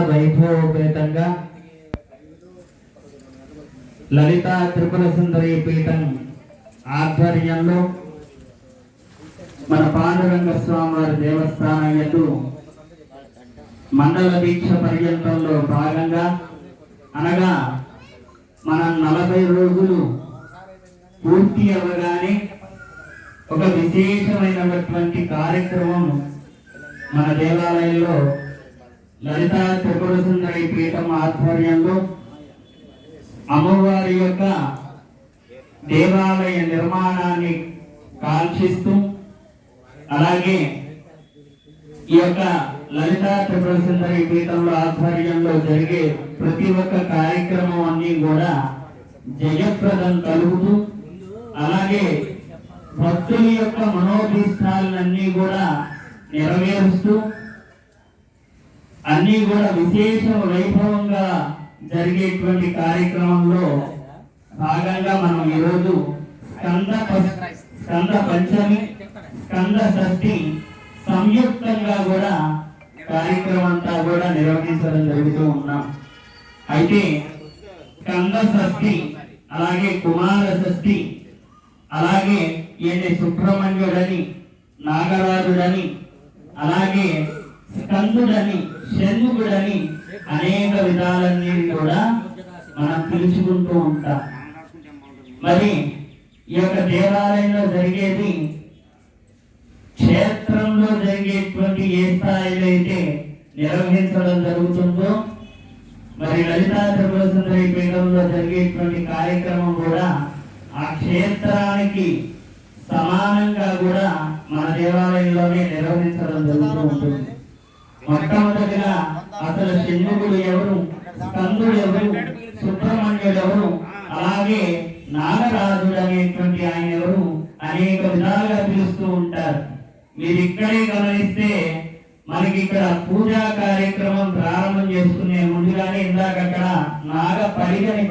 వైభవోపేతంగా లలితా త్రిపుర సుందరి పీఠం ఆధ్వర్యంలో మన పాండురంగ స్వామి వారి దేవస్థానం యందు మండల దీక్ష పర్యంతంలో భాగంగా అనగా మనం 40 రోజులు పూర్తి అవ్వగానే ఒక విశేషమైనటువంటి కార్యక్రమం మన దేవాలయంలో లలితా త్రిపుర సుందరి పీఠం ఆధ్వర్యంలో అమ్మవారి యొక్క దేవాలయ నిర్మాణాన్ని కాంక్షిస్తూ అలాగే ఈ యొక్క లలితా త్రిపుర సుందరి పీఠంలో ఆధ్వర్యంలో జరిగే ప్రతి ఒక్క కార్యక్రమం అన్ని కూడా జయప్రదం కలుగుతూ అలాగే భక్తుల యొక్క మనోభీష్టాలన్నీ కూడా నెరవేరుస్తూ అన్ని కూడా విశేష వైభవంగా జరిగేటువంటి కార్యక్రమంలో భాగంగా మనం ఈరోజు స్కంద పంచమి స్కంద షష్ఠి సంయుక్తంగా కూడా కార్యక్రమం అంతా కూడా నిర్వహించడం జరుగుతూ ఉన్నాం. అయితే స్కంద షష్ఠి అలాగే కుమార షష్ఠి అలాగే ఈయన సుబ్రహ్మణ్యుడని నాగరాజుడని అలాగే స్కందుడని షణ్ముఖుడని అనేక విధాలన్నీ కూడా మనం పిలుచుకుంటూ ఉంటాం. మరి ఈ యొక్క దేవాలయంలో జరిగేది క్షేత్రంలో జరిగేటువంటి ఏ స్థాయిలో అయితే నిర్వహించడం జరుగుతుందో మరి లలితా త్రిపుర సుందరి పీఠంలో జరిగేటువంటి కార్యక్రమం కూడా ఆ క్షేత్రానికి సమానంగా కూడా మన దేవాలయంలోనే నిర్వహించడం జరుగుతూ ఉంటుంది. మొట్టమొదటిగా అసలు షణ్ముఖుడు ఎవరు, స్కందుడు ఎవరు, సుబ్రహ్మణ్యుడు ఎవరు, అలాగే నాగరాజుడు అనేటువంటి ఆయన ఎవరు అనేక విధాలుగా పిలుస్తూ ఉంటారు. మీరు ఇక్కడే గమనిస్తే మనకి ఇక్కడ పూజా కార్యక్రమం ప్రారంభం చేసుకునే ముందుగానే ఇందాక అక్కడ నాగ పరిగని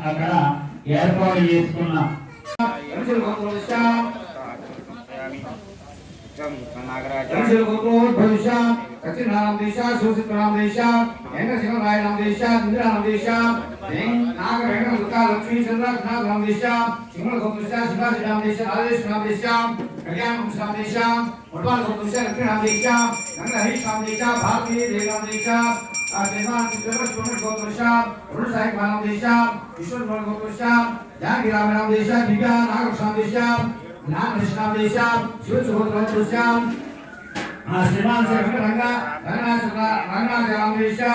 అక్కడ ఏర్పాటు చేసుకున్నాం. Kacinaram Desha, Susitram Desha, Engasingaram Desha, Indranam Desha, Naga Venga Luka, Lakshmi Chandra, Nagam Desha, Simula Gopusha, Sivajiram Desha, Adeshram Desha, Kalyanam Sam Desha, Murban Gopusha, Lakshminam Desha, Nanga Harisham Desha, Bharti Devam Desha, Seman Kuturash Purush Gopusha, Purush Saik Manam Desha, Ishwar Purush Gopusha, Jangiram Desha, Divya Nagam Desha, Nagam Desha, Shivachubhadram Desha, Sriman Ranga, Ranga Ramesha.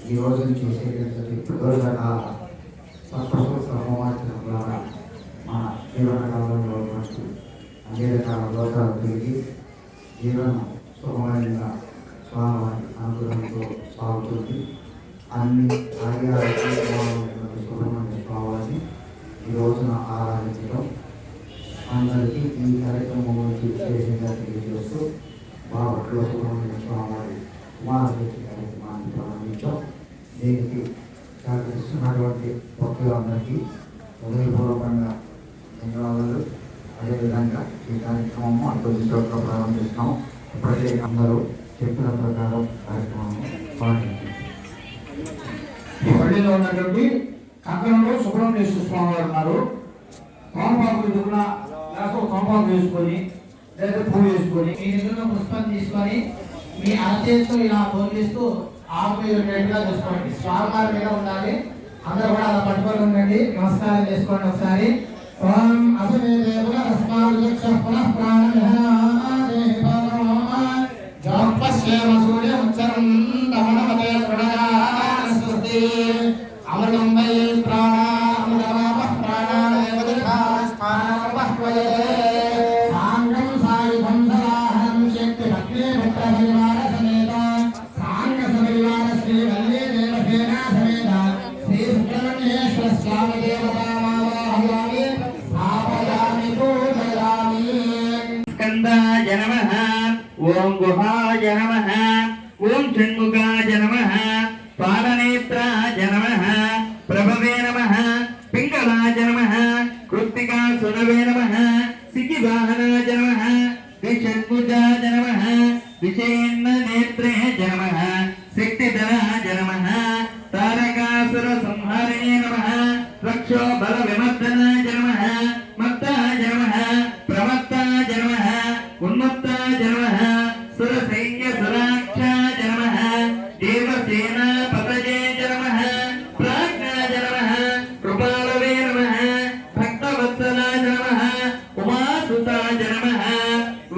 ఈ రోజు చేసేటటువంటి ప్రదర్శనకాల సంస్కృత హోమాచరణ ద్వారా మన జీవనకాలంలో ఉన్నట్టు అన్ని రకాల దోషాలు తిరిగి జీవనం సుఖమైన స్వామి అనుగ్రహంతో సాగుతుంది. అన్ని కార్యాలకి సుబ్రహ్మణ్య స్వామిని ఈ రోజున ఆరాధించడం అందరికీ ఈ కార్యక్రమం నుంచి విశేషంగా తెలియజేస్తూ బాబట్లో సుబ్రహ్మణ్య స్వామి కుమారశక్తి కార్యక్రమాన్ని ప్రారంభించాం. దీనికి సహకరిస్తున్నటువంటి భక్తులందరికీ హృదయపూర్వకంగా ధన్యవాదాలు. అదేవిధంగా ఈ కార్యక్రమం అద్భుతంగా ప్రారంభిస్తాం. ఇప్పటికే అందరూ చెప్పిన ప్రకారం కార్యక్రమం పాటించారు. పల్లిలో ఉన్నటువంటి కంకణంలో సుబ్రహ్మణ్యేశ్వర స్వామి వారు ఉన్నారు. తోమపాకు దిగున తోమపాకు వేసుకొని లేదా పువ్వు వేసుకొని మీ దగ్గర పుష్పం తీసుకొని మీ అరచేతితో ఇలా బోధిస్తూ ఆకు ఉండేట్టుగా చూసుకోండి. స్వామివారి మీద ఉండాలి. అందరూ కూడా అలా పట్టుకొని ఉండండి. నమస్కారం చేసుకోండి ఒకసారి. ఓం అసమే దేవ రస్మాలక్ష పునః ప్రాణం దమనమతే ప్రణయాస్తి అమృతం వై ప్రాణామృతమాప ప్రాణానేవ స్థానమహ్వయే సాంగం సాయుధం సదాహరం శక్తి భక్తి భక్త ఓం గుహాయ నమః ఓం షణ్ముఖాయ నమః పాలనేత్రాయ నమః ప్రభవే నమః పింగళాయ నమః కృత్తికా సునవే నమః సికివాహనాయ నమః విషణ్ముఖాయ నమః విషేన్న నేత్రేయ నమః శక్తిధరాయ నమః తారకాసుర సంహారిణే నమః రక్షో బల విమర్దనాయ నమః మత్తాయ నమః ప్రమత్తాయ నమః ఉన్మత్తాయ నమః సుర సైన్య సురాక్షాయ నమః దేవసేనా పతయే నమః ప్రాజ్ఞాయ నమః కృపాలవే నమః భక్తవత్సలాయ నమః ఉమాసుతాయ నమః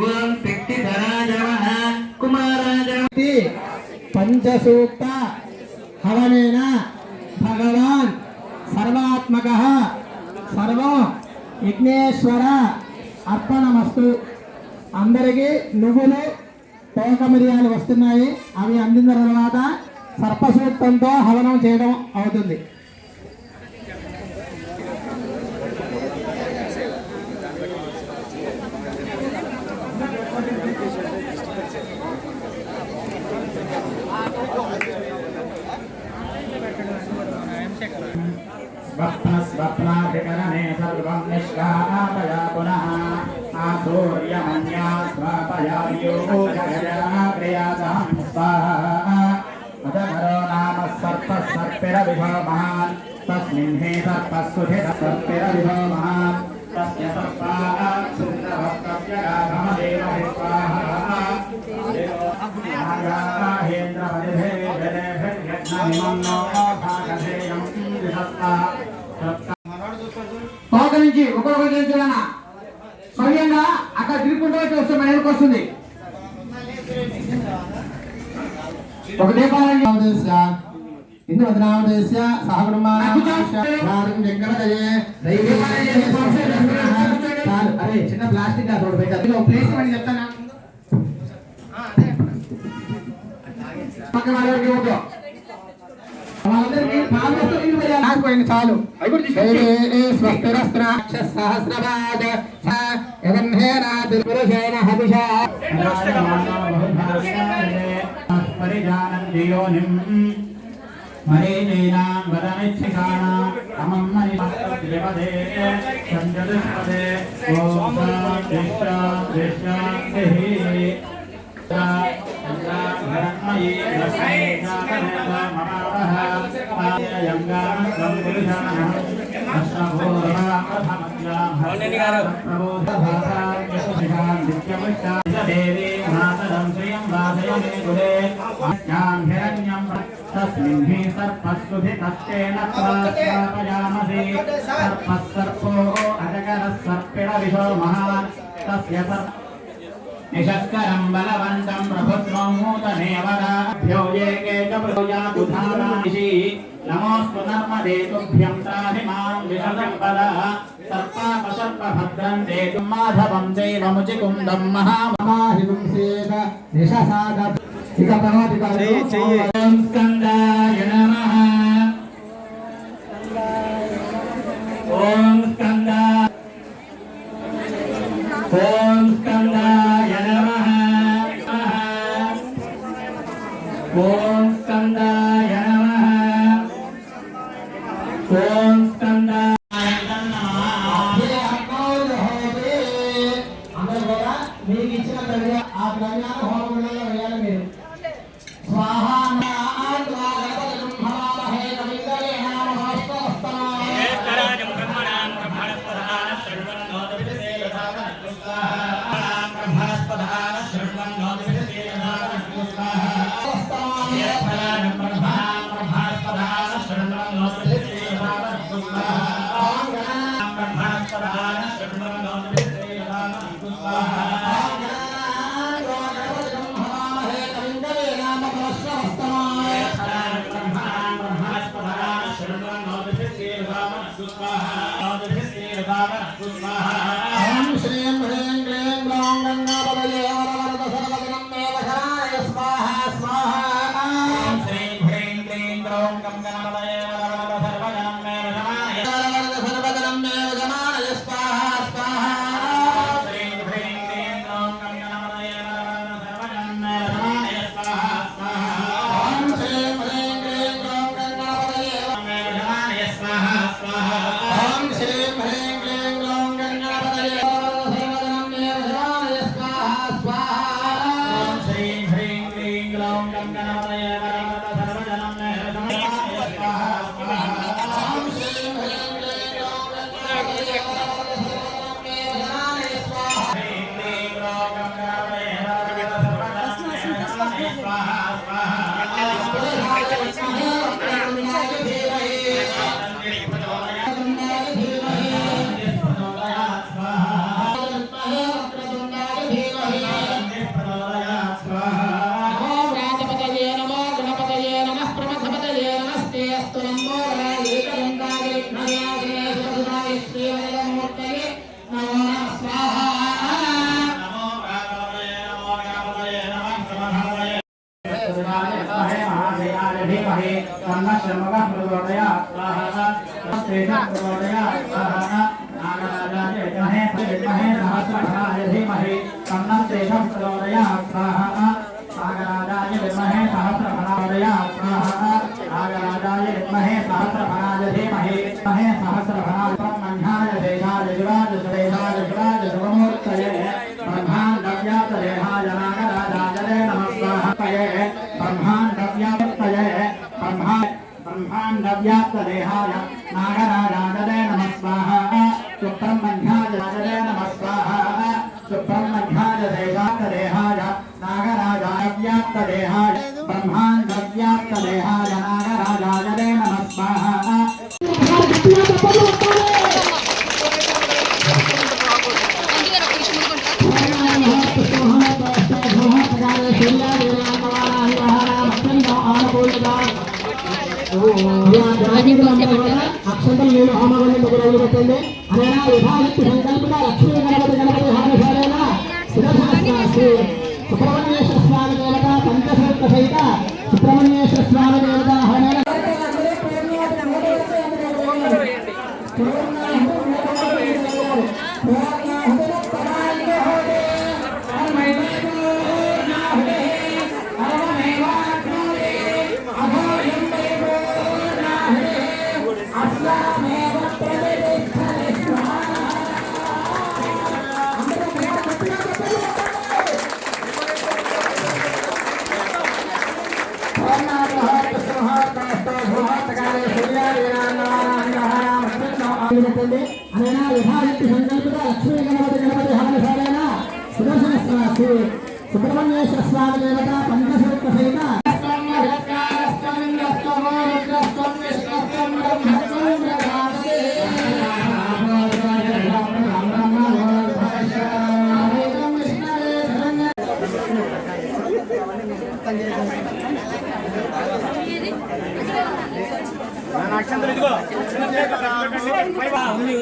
ఓం శక్తిధరాయ నమః కుమారాయ నమః పంచసూక్త హవనేన భగవాన్ సర్వాత్మక సర్వం విఘ్నేశ్వర అర్పణమస్తు. అందరికీ నువ్వులు తోక మిరియాలు వస్తున్నాయి. అవి అందిన తర్వాత సర్పసూక్తంతో హవనం చేయడం అవుతుంది. स्वप्नाधिकरणे सर्वं निष्कापय पुनः आसूर्यमन्या स्वापयायोगजयाग्रयादहं स्वाहा अजगरो नाम सर्पः सर्पिरविभो महान् तस्मिन् हे सर्पः सुधितः सर्पिरविभो महान् तस्य सर्पाः सुन्दरवक्तव्यगाधमदेव हि स्वाहा नागाहेन्द्रमनिधे जनेभिर्यज्ञमिमन्नो भागधेयं विहस्ता తోక నుంచి ఒక్కొక్కటి చూడనా స్వయంగా అక్కడ తిరుగుకుంటూ వచ్చి వస్తే మన ఎదురుకు వస్తుంది. ఒక దీపావళి హిందూ వదనామదేశ అరే చిన్న ప్లాస్టిక్ అదొకటి పెట్టారు ప్లేస్ అని చెప్తానా పక్కన వాళ్ళకి ఓకే చాలు స్వస్తిరస్త్రాక్షసహస్రపాద పురుషేణ హవిషా పరిజానందియోనిం మరీచీనాం వదమిచ్ఛికానాం అమం మనిపదే సంజదుష్పదే ఓం శాంతిః ధర్మయే మమావహ యంగాం పురుషాణం దేవీ మాతరం శ్రియం వాసయమే కులే హిరణ్యం తస్మిన్ హి సర్పస్సుధితస్తేన త్వాపయామసి సర్పః సర్పో అజగరః సర్పిణవిషో మహాన్ తస్య నిషస్కరం బలవంతం ప్రభుత్వం నూతనేవరాభ్యో ఏకే చ ప్రజాతుధానానిషి నమోస్తు నర్మదే తుభ్యం త్రాహి మాం విషజంబల సర్పాపసర్పభద్రం దేతుం మాధవం దేవముచికుందం మహామహాహింసేత నిషసాద ఇక తర్వాత ఓం స్కందాయ నమః ఓం స్కందాయ ఓం స్కందాయ నమః ఓం స్కందాయ నమః ఓం స్కందాయ నమః. అందరూ కూడా మీకు ఇచ్చిన ద్రవ్య ఆ ద్రవ్యాన్ని హోమంలో వేయాలి మీరు. స్వాహా బ్రహ్మణస్పదాన ब्रह्मांडव्याप्तदेहाय नागराजाय नमः स्वाहा सुब्रह्मण्याय नमः स्वाहा सुब्रह्मण्याय देहाय नागराजाय व्याप्तदेहाय ब्रह्मांडव्याप्तदेहाय नागराजाय नमः स्वाहा అక్షంతం నేను హోమగండి మొదలు పెట్టండి అనగా విభాగిత్తి సంకల్పిత లక్ష్మీ గణపతి గణపతి హారశాలైన సుబ్రహ్మణ్యేశ్వర స్వామి దేవత పంచసూత్ర సహిత సుబ్రహ్మణ్యేశ్వర స్వామి దేవత హరణ అనగా విభాగిత్తి సంకల్పిత లక్ష్మీ గణపతి గణపతి హారశాలైన సుబ్రహ్మణ్యేశ్వర స్వామి దేవత పంచసూత్ర సహిత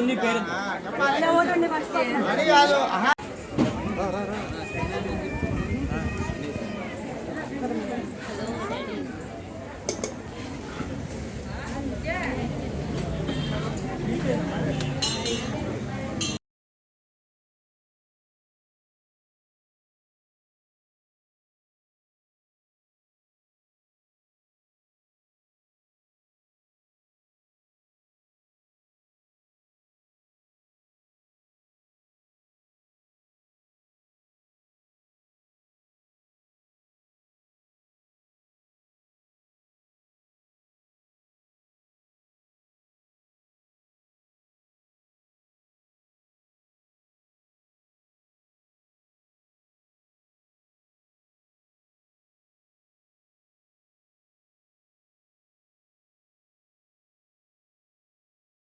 ఉంది పేరు